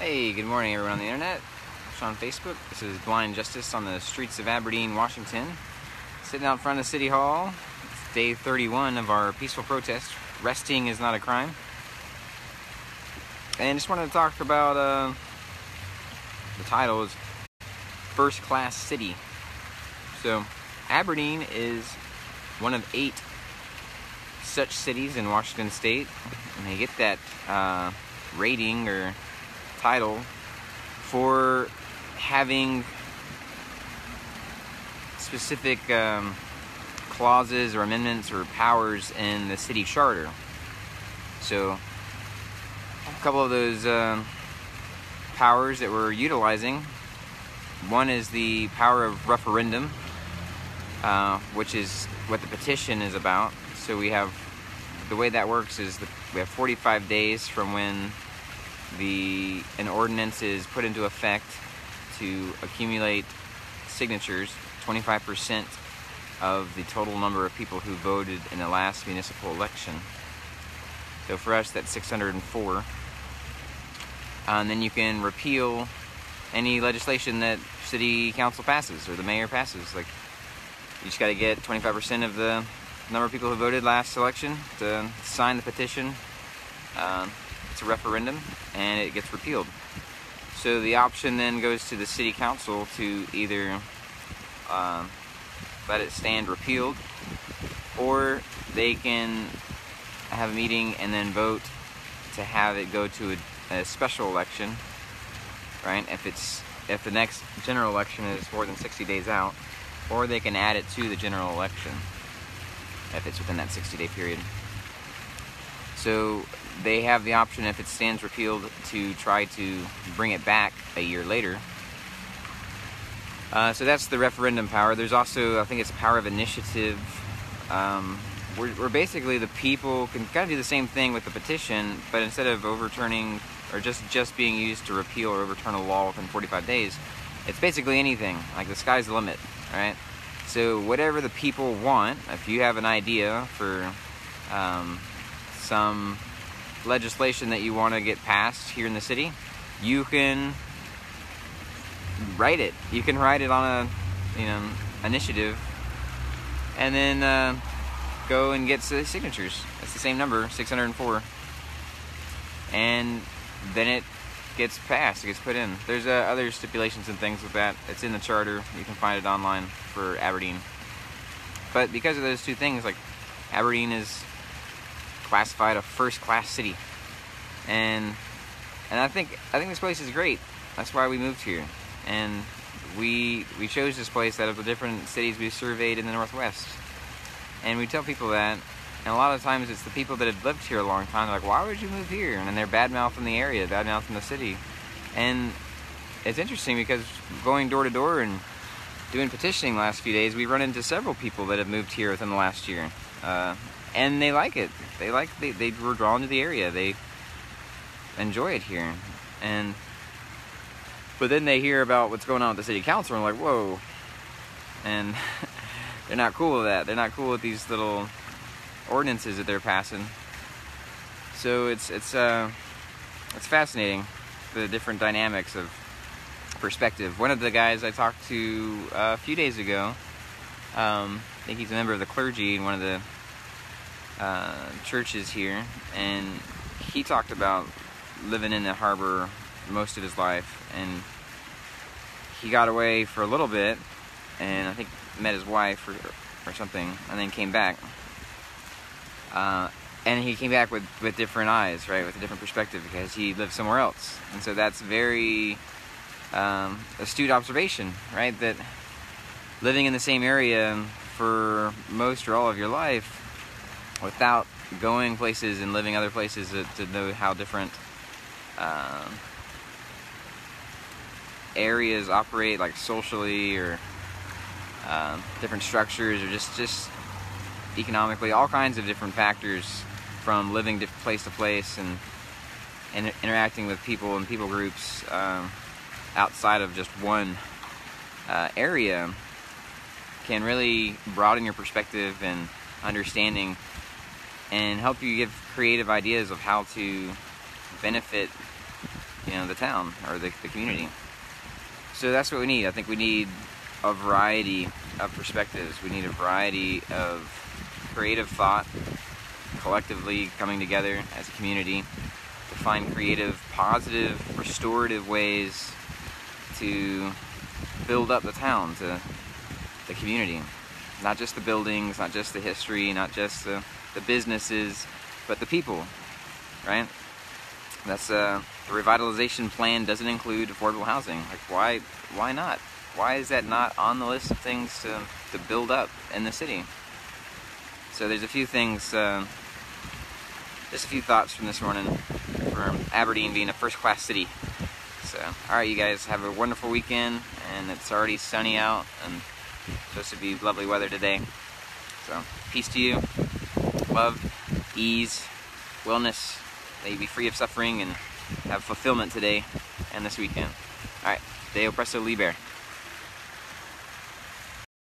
Hey, good morning everyone on the internet. I'm on Facebook. This is Blind Justice on the streets of Aberdeen, Washington. Sitting out front of City Hall. It's day 31 of our peaceful protest. Resting is not a crime. And just wanted to talk about, the title is First Class City. So, Aberdeen is one of 8 such cities in Washington State. And they get that rating or title for having specific clauses or amendments or powers in the city charter. So a couple of those powers that we're utilizing. One is the power of referendum, which is what the petition is about. So we have, the way that works is we have 45 days from when an ordinance is put into effect to accumulate signatures, 25% of the total number of people who voted in the last municipal election. So for us, that's 604. And then you can repeal any legislation that city council passes or the mayor passes. Like, you just got to get 25% of the number of people who voted last election to sign the petition. It's a referendum, and it gets repealed. So the option then goes to the city council to either let it stand repealed, or they can have a meeting and then vote to have it go to a special election, right? If the next general election is more than 60 days out, or they can add it to the general election if it's within that 60-day period. So they have the option, if it stands repealed, to try to bring it back a year later. So that's the referendum power. There's also, I think it's a power of initiative. Where basically the people can kind of do the same thing with the petition, but instead of overturning or just being used to repeal or overturn a law within 45 days, it's basically anything. Like, the sky's the limit, right? So whatever the people want, if you have an idea for some legislation that you want to get passed here in the city, you can write it. You can write it on a initiative, and then go and get the signatures. It's the same number, 604, and then it gets passed. It gets put in. There's other stipulations and things with that. It's in the charter. You can find it online for Aberdeen. But because of those two things, like, Aberdeen is classified a first-class city, and I think this place is great. That's why we moved here, and we chose this place out of the different cities we've surveyed in the Northwest. And we tell people that, and a lot of times it's the people that have lived here a long time. They're like, "Why would you move here?" And they're bad-mouthing the area, bad-mouthing the city. And it's interesting because going door to door and doing petitioning the last few days, we've run into several people that have moved here within the last year. And they like it. They were drawn to the area. They enjoy it here. But then they hear about what's going on with the city council, and they're like, whoa. And they're not cool with that. They're not cool with these little ordinances that they're passing. So it's fascinating, the different dynamics of perspective. One of the guys I talked to a few days ago, I think he's a member of the clergy in one of the churches here, and he talked about living in the harbor most of his life, and he got away for a little bit, and I think met his wife or something, and then came back, and he came back with different eyes, right, with a different perspective, because he lived somewhere else. And so that's very astute observation, right, that living in the same area for most or all of your life, without going places and living other places to know how different areas operate, like socially, or different structures, or just economically, all kinds of different factors from living place to place and interacting with people and people groups outside of just one area can really broaden your perspective and understanding, and help you give creative ideas of how to benefit the town or the community. So that's what we need. I think we need a variety of perspectives. We need a variety of creative thought, collectively coming together as a community to find creative, positive, restorative ways to build up the town, to the community. Not just the buildings, not just the history, not just the businesses, but the people, right? That's the revitalization plan doesn't include affordable housing. Like, why not? Why is that not on the list of things to build up in the city? So there's a few things, just a few thoughts from this morning, from Aberdeen being a first-class city. So, alright you guys, have a wonderful weekend, and it's already sunny out, and supposed to be lovely weather today. So, peace to you, love, ease, wellness. May you be free of suffering and have fulfillment today and this weekend. Alright, Deo Presto Liber.